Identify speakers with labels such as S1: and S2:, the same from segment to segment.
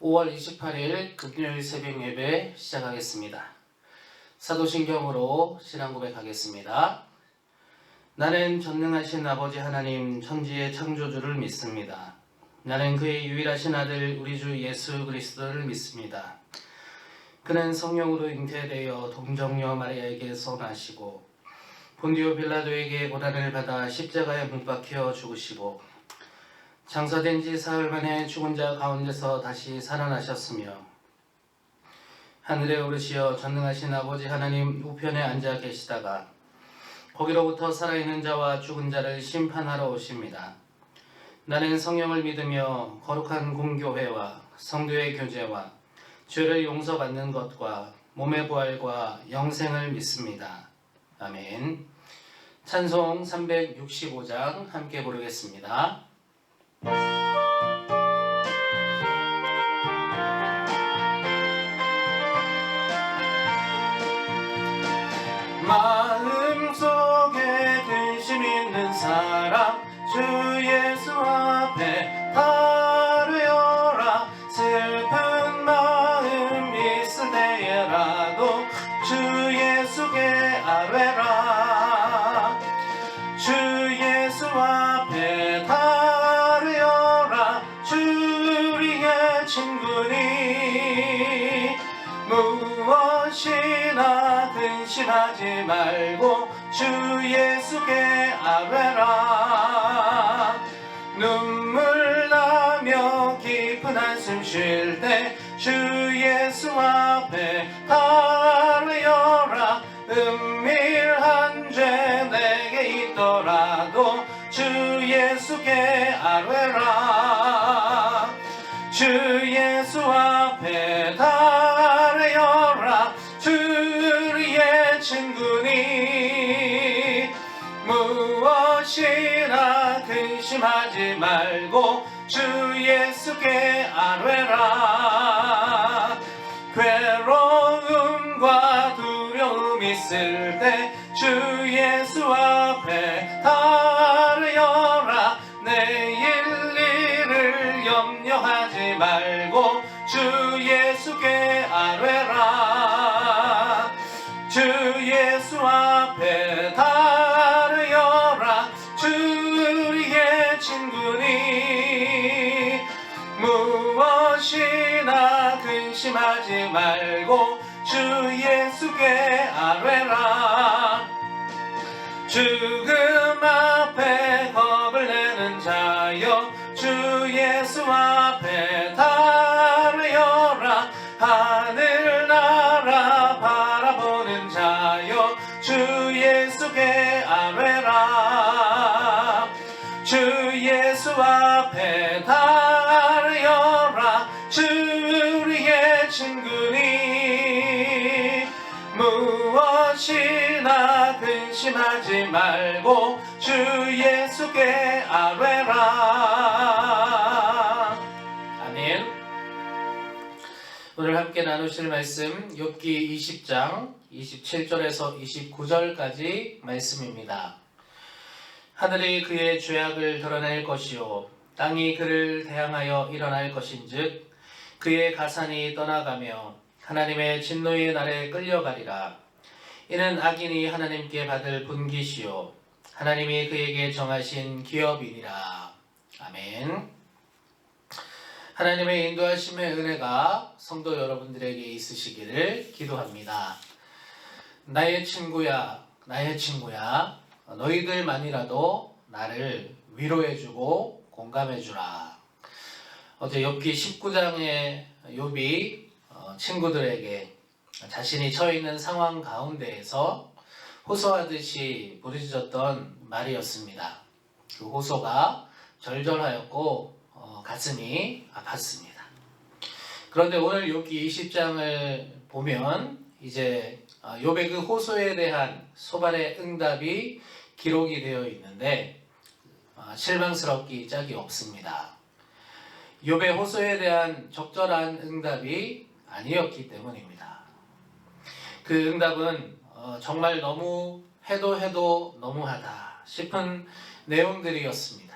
S1: 5월 28일 금요일 새벽 예배 시작하겠습니다. 사도신경으로 신앙 고백하겠습니다. 나는 전능하신 아버지 하나님 천지의 창조주를 믿습니다. 나는 그의 유일하신 아들 우리 주 예수 그리스도를 믿습니다. 그는 성령으로 잉태되어 동정녀 마리아에게서 나시고 본디오 빌라도에게 고난을 받아 십자가에 못 박혀 죽으시고 장사된 지 사흘 만에 죽은 자 가운데서 다시 살아나셨으며 하늘에 오르시어 전능하신 아버지 하나님 우편에 앉아 계시다가 거기로부터 살아있는 자와 죽은 자를 심판하러 오십니다. 나는 성령을 믿으며 거룩한 공교회와 성도의 교제와 죄를 용서받는 것과 몸의 부활과 영생을 믿습니다. 아멘. 찬송 365장 함께 부르겠습니다. 마음속에 근심 있는 사람 주 예수 앞에 다루어라. 슬픈 마음 있을 때에라도 주 예수께 아뢰라. 주 예수 앞에 다루어라. 주 우리의 친구니 무엇이나 근심하지 말고 주 예수께 아뢰라. 눈물 나며 깊은 한숨 쉴 때 주 예수 앞에 아뢰어라. 은밀한 죄 내게 있더라도 주 예수께 아뢰라. 주 예수 앞에 아뢰어라. 주 우리의 친구니 무엇이나 근심하지 말고 주 예수께 아뢰라. 괴로움과 두려움 있을 때 주 예수 앞에 아뢰어라. 내일 일을 염려하지 말고 주 예수께 아뢰라. 주 예수 앞에 아뢰어라. 주 우리의 친구니 무엇이나 근심하지 말고 주 예수께 아뢰라. 죽음 앞에 겁을 내는 자여 주 예수 앞에 아뢰어라. 하늘나라 바라보는 자여 주 예수께 아뢰라. 주 예수 앞에 아뢰어라. 주 우리의 친구니 무엇이나 근심하지 말고 주 예수께 아뢰라. 아멘. 오늘 함께 나누실 말씀 욥기 20장 27절에서 29절까지 말씀입니다. 하늘이 그의 죄악을 드러낼 것이요 땅이 그를 대항하여 일어날 것인즉 그의 가산이 떠나가며 하나님의 진노의 날에 끌려가리라. 이는 악인이 하나님께 받을 분깃이요 하나님이 그에게 정하신 기업이니라. 아멘. 하나님의 인도하심의 은혜가 성도 여러분들에게 있으시기를 기도합니다. 나의 친구야, 나의 친구야, 너희들만이라도 나를 위로해주고 공감해주라. 어제 욥기 19장에 욥이 친구들에게 자신이 처해 있는 상황 가운데에서 호소하듯이 부르짖었던 말이었습니다. 그 호소가 절절하였고 가슴이 아팠습니다. 그런데 오늘 욥기 20장을 보면 이제 욥의 그 호소에 대한 소발의 응답이 기록이 되어 있는데 실망스럽기 짝이 없습니다. 욥의 호소에 대한 적절한 응답이 아니었기 때문입니다. 그 응답은 정말 너무 해도 너무하다 싶은 내용들이었습니다.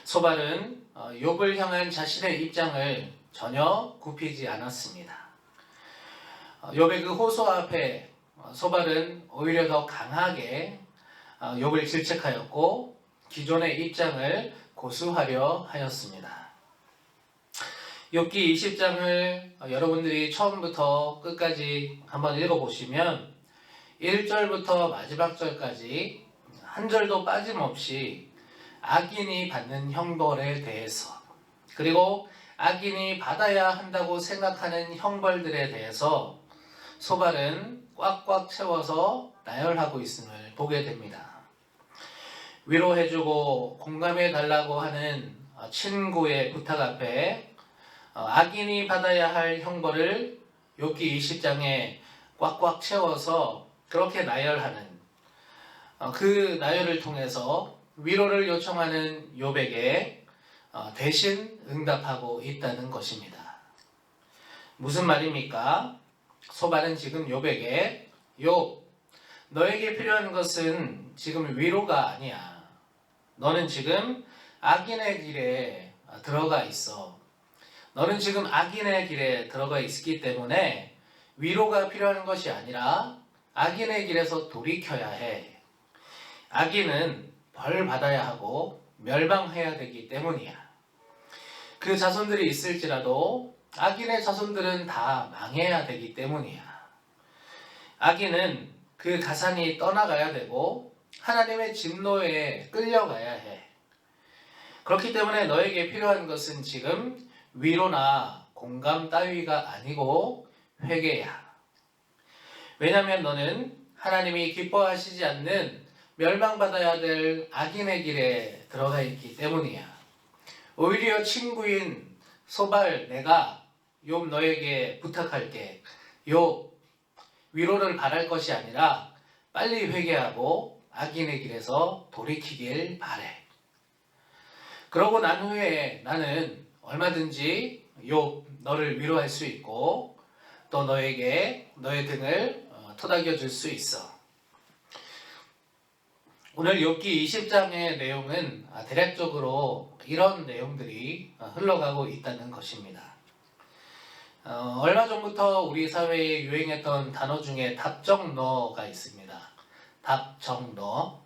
S1: 소발은 욥을 향한 자신의 입장을 전혀 굽히지 않았습니다. 욥의 그 호소 앞에 소발은 오히려 더 강하게 욥을 질책하였고 기존의 입장을 고수하려 하였습니다. 욥기 20장을 여러분들이 처음부터 끝까지 한번 읽어보시면 1절부터 마지막 절까지 한 절도 빠짐없이 악인이 받는 형벌에 대해서, 그리고 악인이 받아야 한다고 생각하는 형벌들에 대해서 소발은 꽉꽉 채워서 나열하고 있음을 보게 됩니다. 위로해주고 공감해달라고 하는 친구의 부탁 앞에 악인이 받아야 할 형벌을 욥기 20장에 꽉꽉 채워서 그렇게 나열하는 그 나열을 통해서 위로를 요청하는 욥에게 대신 응답하고 있다는 것입니다. 무슨 말입니까? 소발은 지금 욥에게 욥, 너에게 필요한 것은 지금 위로가 아니야. 너는 지금 악인의 길에 들어가 있어. 너는 지금 악인의 길에 들어가 있기 때문에 위로가 필요한 것이 아니라 악인의 길에서 돌이켜야 해. 악인은 벌 받아야 하고 멸망해야 되기 때문이야. 그 자손들이 있을지라도 악인의 자손들은 다 망해야 되기 때문이야. 악인은 그 가산이 떠나가야 되고 하나님의 진노에 끌려가야 해. 그렇기 때문에 너에게 필요한 것은 지금 위로나 공감 따위가 아니고 회개야. 왜냐하면 너는 하나님이 기뻐하시지 않는 멸망받아야 될 악인의 길에 들어가 있기 때문이야. 오히려 친구인 소발, 내가 욥 너에게 부탁할게. 욥, 위로를 바랄 것이 아니라 빨리 회개하고 악인의 길에서 돌이키길 바래. 그러고 난 후에 나는 얼마든지 욥 너를 위로할 수 있고 또 너에게 너의 등을 토닥여 줄 수 있어. 오늘 욥기 20장의 내용은 대략적으로 이런 내용들이 흘러가고 있다는 것입니다. 얼마 전부터 우리 사회에 유행했던 단어 중에 답정너가 있습니다. 답정너.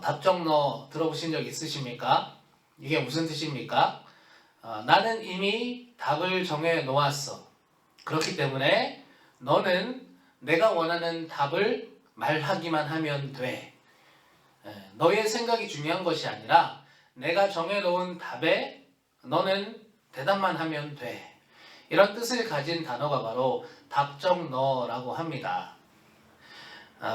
S1: 답정너 들어보신 적 있으십니까? 이게 무슨 뜻입니까? 나는 이미 답을 정해 놓았어. 그렇기 때문에 너는 내가 원하는 답을 말하기만 하면 돼. 너의 생각이 중요한 것이 아니라 내가 정해놓은 답에 너는 대답만 하면 돼. 이런 뜻을 가진 단어가 바로 답정너라고 합니다.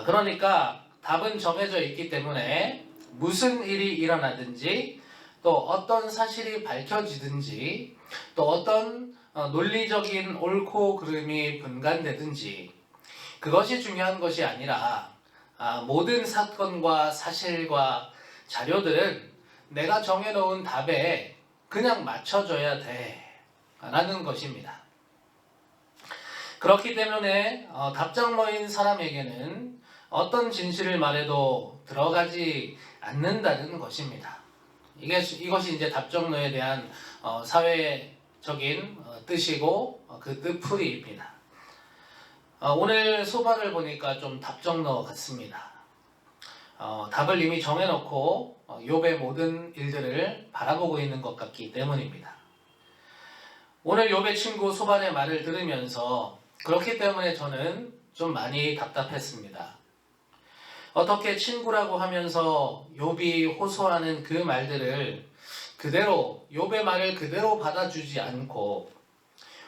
S1: 그러니까 답은 정해져 있기 때문에 무슨 일이 일어나든지 또 어떤 사실이 밝혀지든지 또 어떤 논리적인 옳고 그름이 분간되든지 그것이 중요한 것이 아니라 모든 사건과 사실과 자료들은 내가 정해놓은 답에 그냥 맞춰줘야 돼 라는 것입니다. 그렇기 때문에 답정너인 사람에게는 어떤 진실을 말해도 들어가지 않는다는 것입니다. 이것이 이제 답정너에 대한 사회적인 뜻이고 그 뜻풀이입니다. 오늘 소발을 보니까 좀 답정너 같습니다. 답을 이미 정해놓고 욥의 모든 일들을 바라보고 있는 것 같기 때문입니다. 오늘 욥의 친구 소발의 말을 들으면서 그렇기 때문에 저는 좀 많이 답답했습니다. 어떻게 친구라고 하면서 욥이 호소하는 그 말들을 그대로 욥의 말을 그대로 받아주지 않고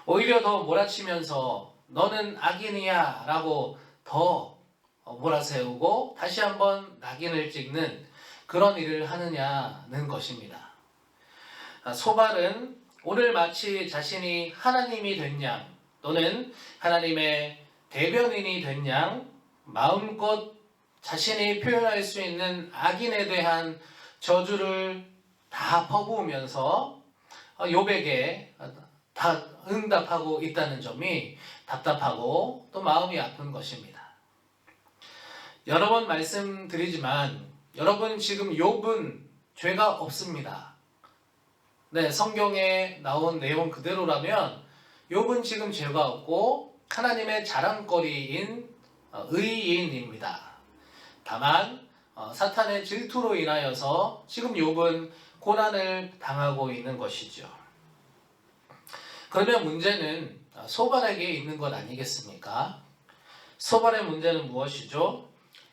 S1: 오히려 더 몰아치면서 너는 악인이야 라고 더 몰아세우고 다시 한번 낙인을 찍는 그런 일을 하느냐는 것입니다. 소발은 오늘 마치 자신이 하나님이 된 양 또는 하나님의 대변인이 된 양 마음껏 자신이 표현할 수 있는 악인에 대한 저주를 다 퍼부으면서 욥에게 다 응답하고 있다는 점이 답답하고 또 마음이 아픈 것입니다. 여러 번 말씀드리지만 여러분 지금 욥은 죄가 없습니다. 네, 성경에 나온 내용 그대로라면 욥은 지금 죄가 없고 하나님의 자랑거리인 의인입니다. 다만 사탄의 질투로 인하여서 지금 욥은 고난을 당하고 있는 것이죠. 그러면 문제는 소발에게 있는 것 아니겠습니까? 소발의 문제는 무엇이죠?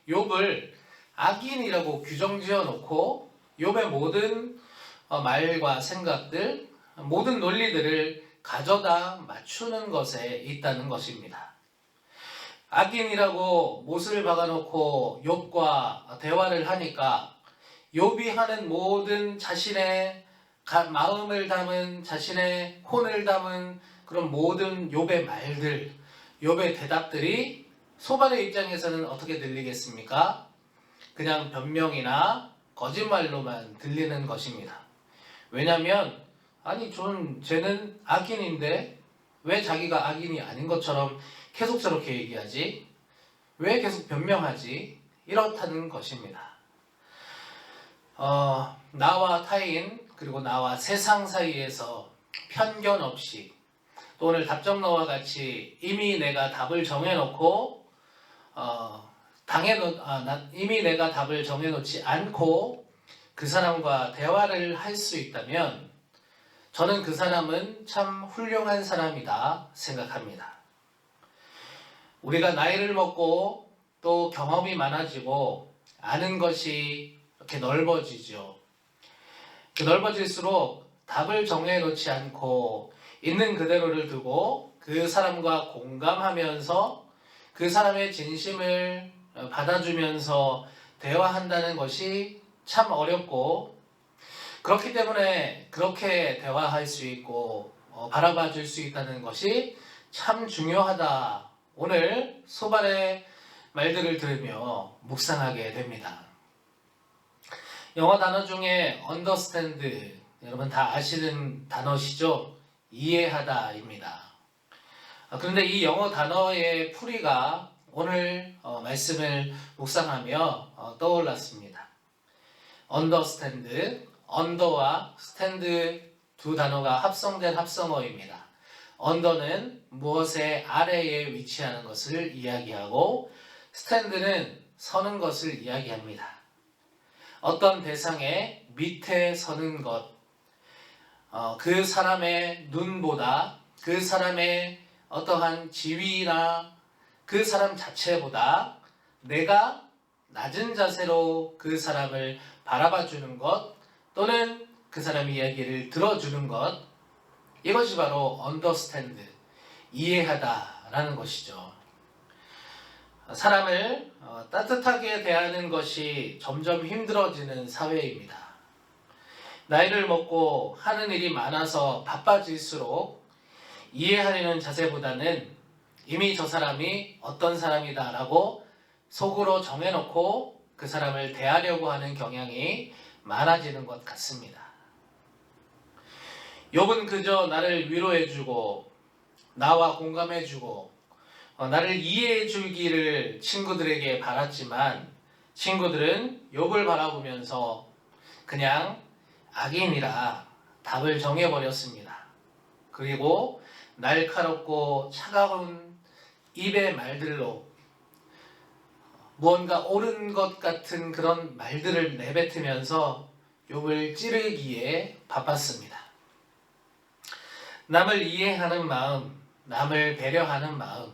S1: 욥을 악인이라고 규정지어 놓고 욥의 모든 말과 생각들, 모든 논리들을 가져다 맞추는 것에 있다는 것입니다. 악인이라고 못을 박아놓고 욥과 대화를 하니까 욥이 하는 모든 자신의 마음을 담은, 자신의 혼을 담은 그런 모든 욥의 말들, 욥의 대답들이 소발의 입장에서는 어떻게 들리겠습니까? 그냥 변명이나 거짓말로만 들리는 것입니다. 왜냐하면 쟤는 악인인데 왜 자기가 악인이 아닌 것처럼 계속 저렇게 얘기하지? 왜 계속 변명하지? 이렇다는 것입니다. 나와 타인 그리고 나와 세상 사이에서 편견 없이 또 오늘 답정너와 같이 이미 내가 답을 정해놓고 이미 내가 답을 정해놓지 않고 그 사람과 대화를 할 수 있다면 저는 그 사람은 참 훌륭한 사람이다 생각합니다. 우리가 나이를 먹고 또 경험이 많아지고 아는 것이 이렇게 넓어지죠. 넓어질수록 답을 정해놓지 않고 있는 그대로를 두고 그 사람과 공감하면서 그 사람의 진심을 받아주면서 대화한다는 것이 참 어렵고 그렇기 때문에 그렇게 대화할 수 있고 바라봐 줄 수 있다는 것이 참 중요하다. 오늘 소발의 말들을 들으며 묵상하게 됩니다. 영어 단어 중에 understand, 여러분 다 아시는 단어시죠? 이해하다입니다. 그런데 이 영어 단어의 풀이가 오늘 말씀을 묵상하며 떠올랐습니다. understand, under와 stand 두 단어가 합성된 합성어입니다. under는 무엇의 아래에 위치하는 것을 이야기하고 stand는 서는 것을 이야기합니다. 어떤 대상의 밑에 서는 것, 그 사람의 눈보다 그 사람의 어떠한 지위나 그 사람 자체보다 내가 낮은 자세로 그 사람을 바라봐 주는 것 또는 그 사람의 이야기를 들어주는 것, 이것이 바로 understand, 이해하다라는 것이죠. 사람을 따뜻하게 대하는 것이 점점 힘들어지는 사회입니다. 나이를 먹고 하는 일이 많아서 바빠질수록 이해하려는 자세보다는 이미 저 사람이 어떤 사람이다 라고 속으로 정해놓고 그 사람을 대하려고 하는 경향이 많아지는 것 같습니다. 욥은 그저 나를 위로해주고 나와 공감해주고 나를 이해해주기를 친구들에게 바랐지만 친구들은 욥을 바라보면서 그냥 악인이라 답을 정해버렸습니다. 그리고 날카롭고 차가운 입의 말들로 무언가 옳은 것 같은 그런 말들을 내뱉으면서 욥을 찌르기에 바빴습니다. 남을 이해하는 마음, 남을 배려하는 마음,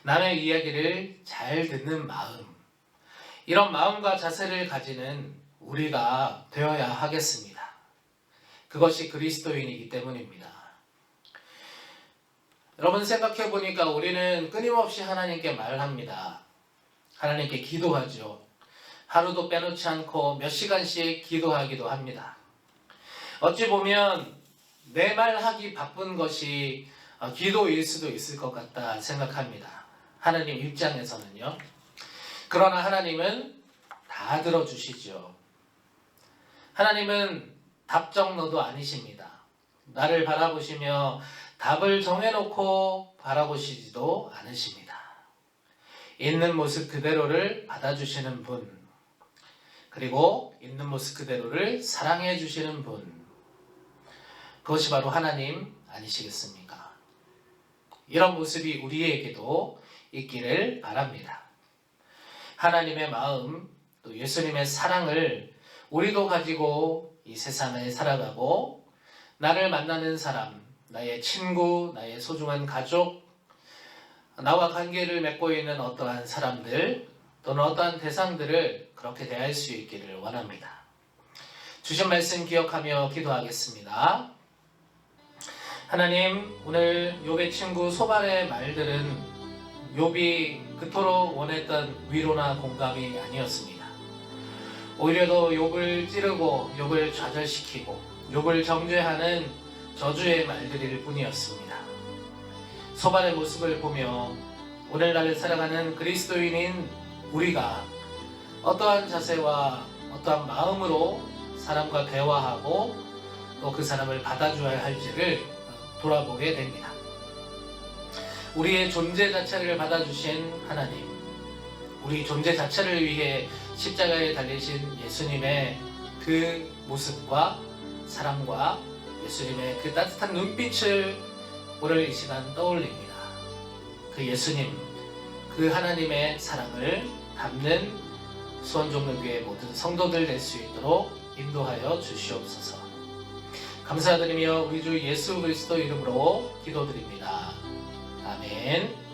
S1: 남의 이야기를 잘 듣는 마음, 이런 마음과 자세를 가지는 우리가 되어야 하겠습니다. 그것이 그리스도인이기 때문입니다. 여러분 생각해 보니까 우리는 끊임없이 하나님께 말합니다. 하나님께 기도하죠. 하루도 빼놓지 않고 몇 시간씩 기도하기도 합니다. 어찌 보면 내 말하기 바쁜 것이 기도일 수도 있을 것 같다 생각합니다. 하나님 입장에서는요. 그러나 하나님은 다 들어주시죠. 하나님은 답정너도 아니십니다. 나를 바라보시며 답을 정해놓고 바라보시지도 않으십니다. 있는 모습 그대로를 받아주시는 분, 그리고 있는 모습 그대로를 사랑해 주시는 분, 그것이 바로 하나님 아니시겠습니까? 이런 모습이 우리에게도 있기를 바랍니다. 하나님의 마음, 또 예수님의 사랑을 우리도 가지고 이 세상을 살아가고, 나를 만나는 사람, 나의 친구, 나의 소중한 가족, 나와 관계를 맺고 있는 어떠한 사람들 또는 어떠한 대상들을 그렇게 대할 수 있기를 원합니다. 주신 말씀 기억하며 기도하겠습니다. 하나님, 오늘 욥의 친구 소발의 말들은 욥이 그토록 원했던 위로나 공감이 아니었습니다. 오히려 더 욥을 찌르고 욥을 좌절시키고 욥을 정죄하는 저주의 말들일 뿐이었습니다. 소발의 모습을 보며 오늘날을 살아가는 그리스도인인 우리가 어떠한 자세와 어떠한 마음으로 사람과 대화하고 또 그 사람을 받아줘야 할지를 돌아보게 됩니다. 우리의 존재 자체를 받아주신 하나님, 우리 존재 자체를 위해 십자가에 달리신 예수님의 그 모습과 사랑과 예수님의 그 따뜻한 눈빛을 오늘 이 시간 떠올립니다. 그 예수님, 그 하나님의 사랑을 담는 수원종로교회 모든 성도들 될 수 있도록 인도하여 주시옵소서. 감사드리며 우리 주 예수 그리스도 이름으로 기도드립니다. 아멘.